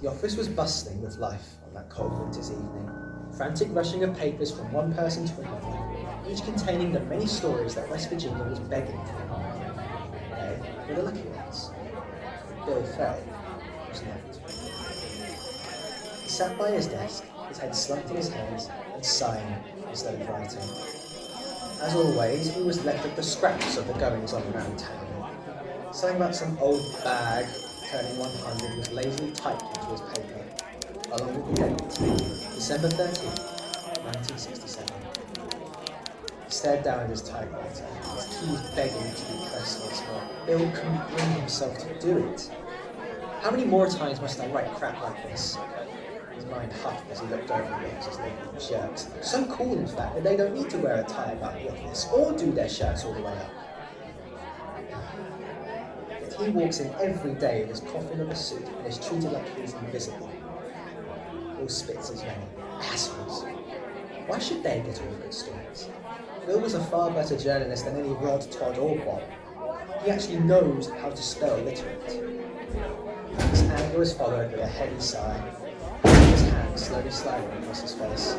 The office was bustling with life on that cold winter's evening. Frantic rushing of papers from one person to another, each containing the many stories that West Virginia was begging for. They were the lucky ones. Bill Fay was not. He sat by his desk, his head slumped in his hands, and sighing instead of writing. As always, he was left with the scraps of the goings-on around town. Something about some old bag turning 100 was lazily typed into his paper, along with the date, December 13th, 1967. He stared down at his typewriter, his keys begging to be pressed once more. Bill couldn't bring himself to do it. How many more times must I write crap like this? His mind huffed as he looked over the officers' labelled shirts. So cool, in fact, that they don't need to wear a tie about the office, or do their shirts all the way up. Yet he walks in every day with his coffin of a suit and is treated like he's invisible. Bill spits his many assholes. Why should they get all the good stories? Bill was a far better journalist than any Rod, Todd, or Bob. He actually knows how to spell literate. His anger was followed with a heavy sigh, his hand slowly sliding across his face.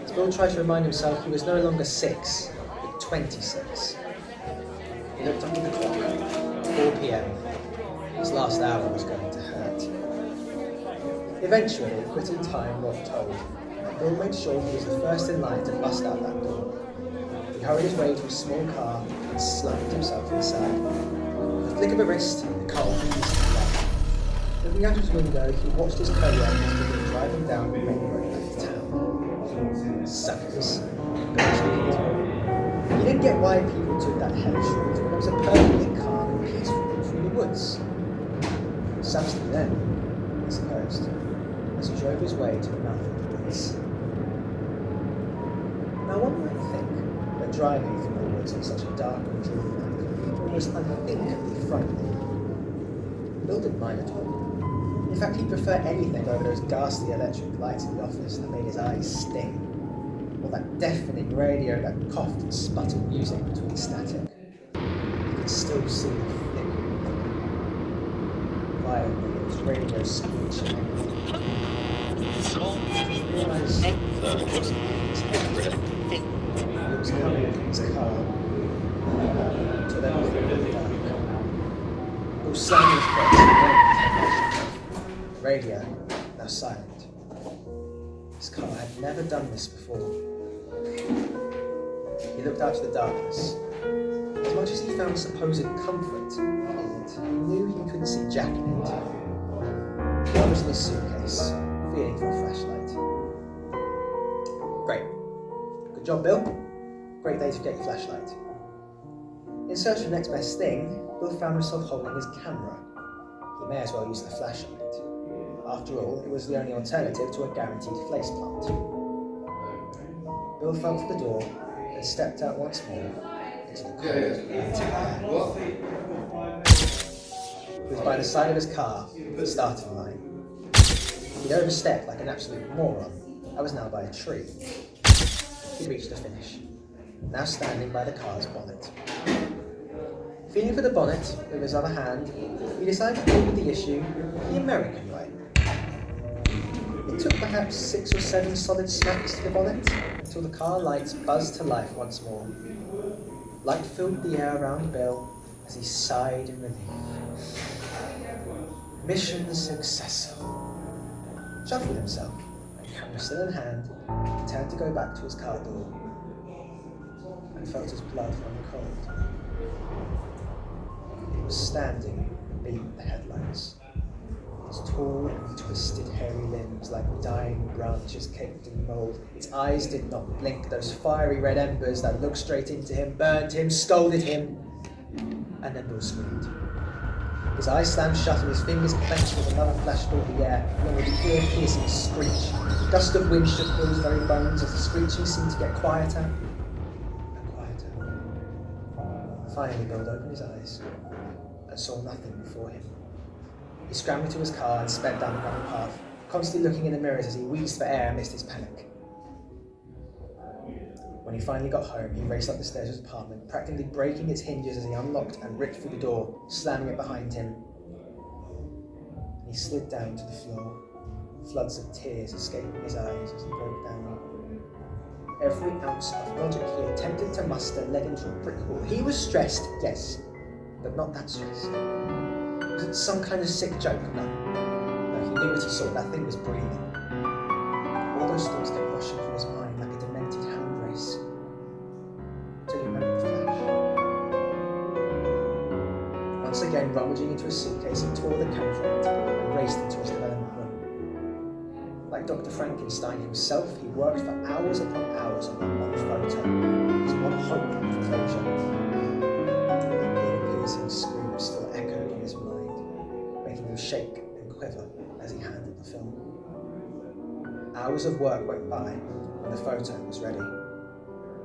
As Bill tried to remind himself he was no longer 6, but 26. He looked up at the clock. 4 p.m. His last hour was going to hurt. Eventually, quitting time, Rob told, and Bill made sure he was the first in line to bust out that door. He hurried his way to a small car and slumped himself inside. With a flick of a wrist, the car opened his light. Looking out his window, he watched his co-workers begin driving down the main road back to town. Suckers. He didn't get why people took that hellish route when it was a perfectly calm and peaceful route through the woods. Substance then, he supposed, as he drove his way to the mouth of the woods. Now one might think that driving through the woods on such a dark and dreary night could be almost unthinkably frightening. Bill didn't mind at all. In fact, he'd prefer anything over those ghastly electric lights in the office that made his eyes sting, or that deafening radio that coughed and sputtered music between static. He could still see the flickering violently as radio screeching. He realised that it wasn't in his head. He was coming in his car until everything went dark. He was slamming his brakes and the radio, now silent. His car had never done this before. He looked out to the darkness. As much as he found supposed comfort in it, he knew he couldn't see Jack in it. He was in his suitcase, feeling for a flashlight. Great. Good job, Bill. Great day to get your flashlight. In search for the next best thing, Bill found himself holding his camera. He may as well use the flashlight. After all, it was the only alternative to a guaranteed face plant. Bill felt for the door and stepped out once more into the cold winter air. He was by the side of his car, the starting line. He'd overstepped like an absolute moron. I was now by a tree. He'd reached the finish, now standing by the car's bonnet. Feeling for the bonnet with his other hand, he decided to deal with the issue the American way. It took perhaps 6 or 7 solid smacks to the bonnet until the car lights buzzed to life once more. Light filled the air around Bill as he sighed in relief. Mission successful. Shuffled himself, and camera still in hand, he turned to go back to his car door and felt his blood run cold. It was standing beneath the headlights. Its tall and twisted hairy limbs like dying branches caked in mould. Its eyes did not blink, those fiery red embers that looked straight into him, burned him, scalded him. And then Bill screamed. His eyes slammed shut and his fingers clenched as another flash filled the air, along with the ear-piercing screech. A gust of wind shook Bill's very bones as the screeching seemed to get quieter and quieter. Finally, Bill opened his eyes and saw nothing before him. He scrambled to his car and sped down the gravel path, constantly looking in the mirrors as he wheezed for air amidst his panic. When he finally got home, he raced up the stairs of his apartment, practically breaking its hinges as he unlocked and ripped through the door, slamming it behind him. he slid down to the floor, floods of tears escaping his eyes as he broke down. Every ounce of logic he attempted to muster led him to a brick wall. He was stressed, yes, but not that stressed. Was it some kind of sick joke? No. No, he knew what he saw. That thing was breathing. All those thoughts kept rushing through his mind like a demented hound race. Until he remembered the flash. Once again, rummaging into his suitcase, he tore the cone from it and raced into his development room. Like Dr. Frankenstein himself, he worked for hours upon hours on that one photo, his one hope for closure. That piercing scream still echoed in his mind, making him shake and quiver as he handled the film. Hours of work went by when the photo was ready.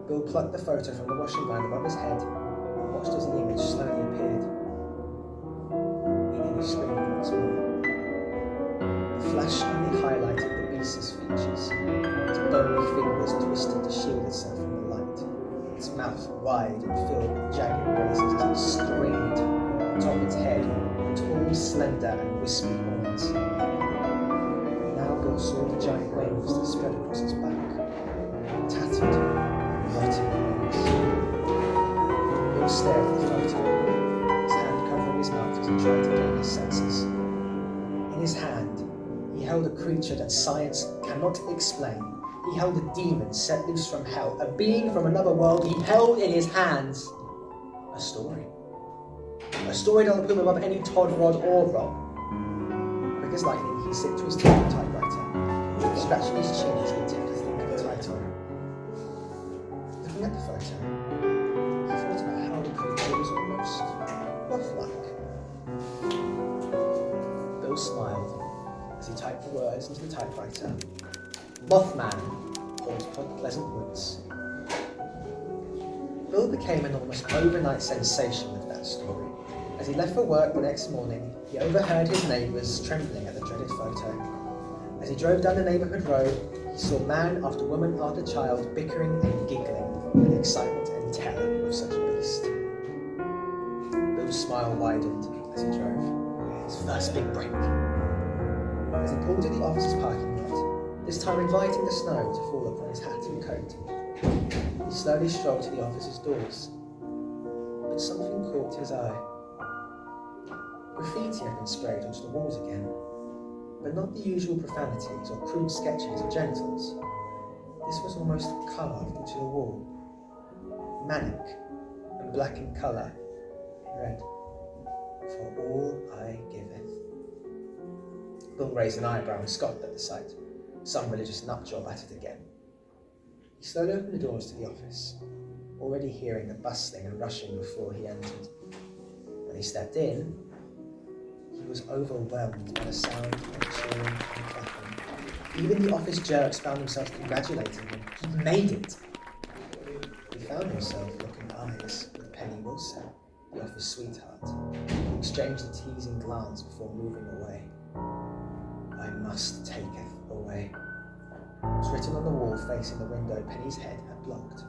Bill plucked the photo from the washing line above his head and watched as the image slowly appeared. He nearly screamed once more. The flash only highlighted the beast's features. Its bony fingers twisted to shield itself from the light. Its mouth wide and filled with jagged razors as it screamed. Atop its head, tall, slender, and wispy horns. Now Bill saw the giant wings that spread across its back. Tattered, rotting wings. Bill stared at the photo, his hand covering his mouth as he tried to gain his senses. In his hand, he held a creature that science cannot explain. He held a demon set loose from hell, a being from another world. He held in his hands a story. A story that will put him above any Todd, Rod, or Rob. Quick as lightning, he slipped to his typewriter, scratching his chin as he attempted to think of the title. Looking at the photo, he thought about how the creature was almost moth-like. Bill smiled as he typed the words into the typewriter. Mothman, Port Pleasant Woods. Bill became an almost overnight sensation with that story. As he left for work the next morning, he overheard his neighbours trembling at the dreaded photo. As he drove down the neighbourhood road, he saw man after woman after child bickering and giggling with the excitement and terror of such a beast. Bill's smile widened as he drove. His first big break. As he pulled to the office's parking lot, this time inviting the snow to fall upon his hat and coat, he slowly strolled to the office's doors. But something caught his eye. Graffiti had been sprayed onto the walls again, but not the usual profanities or crude sketches of genitals. This was almost carved into the wall. Manic and black in colour, it read, "For all I giveth." Bill raised an eyebrow and scoffed at the sight. Some religious nutjob at it again. He slowly opened the doors to the office, already hearing the bustling and rushing before he entered. When he stepped in, he was overwhelmed by the sound of cheering and clapping. Even the office jerks found themselves congratulating him. He made it! He found himself looking eyes with Penny Wilson, the office sweetheart, who exchanged a teasing glance before moving away. "I must taketh away," was written on the wall facing the window Penny's head had blocked.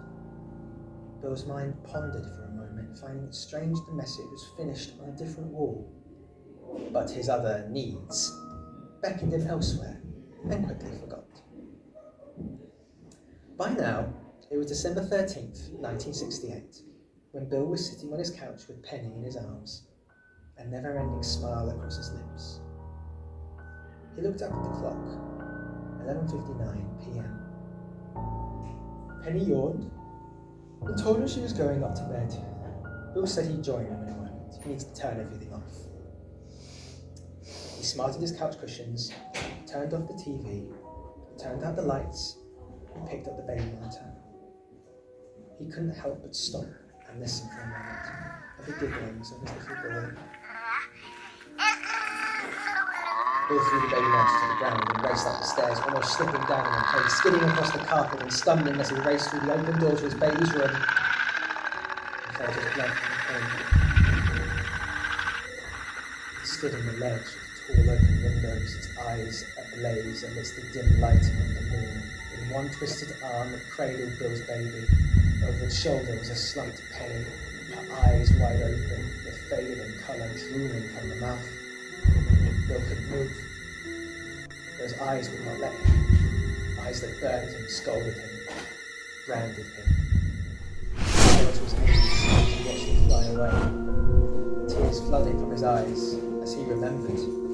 Bill's mind pondered for a moment, finding it strange the message was finished on a different wall. But his other needs beckoned him elsewhere and quickly forgot. By now, it was December 13th, 1968, when Bill was sitting on his couch with Penny in his arms, a never-ending smile across his lips. He looked up at the clock, 11:59 p.m. Penny yawned and told her she was going up to bed. Bill said he'd join him in a moment. He needs to turn everything off. He smarted his couch cushions, turned off the TV, turned out the lights, and picked up the baby monitor. He couldn't help but stop and listen for a moment at the gigglings of his little boy. Bill threw the baby monitor to the ground and raced up the stairs, almost slipping down on place, skidding across the carpet and stumbling as he raced through the open door to his baby's room. He felt his blood from He stood on the ledge of the tall open windows, its eyes ablaze amidst the dim lighting of the moon. In one twisted arm that cradled Bill's baby. Over its shoulder was a slumped Penny, her eyes wide open, yet faded in colour, drooling from the mouth. Bill couldn't move. Those eyes would not let him. Eyes that burned him, scolded him, branded him. Silence was empty as he watched him fly away. Tears flooding from his eyes as he remembered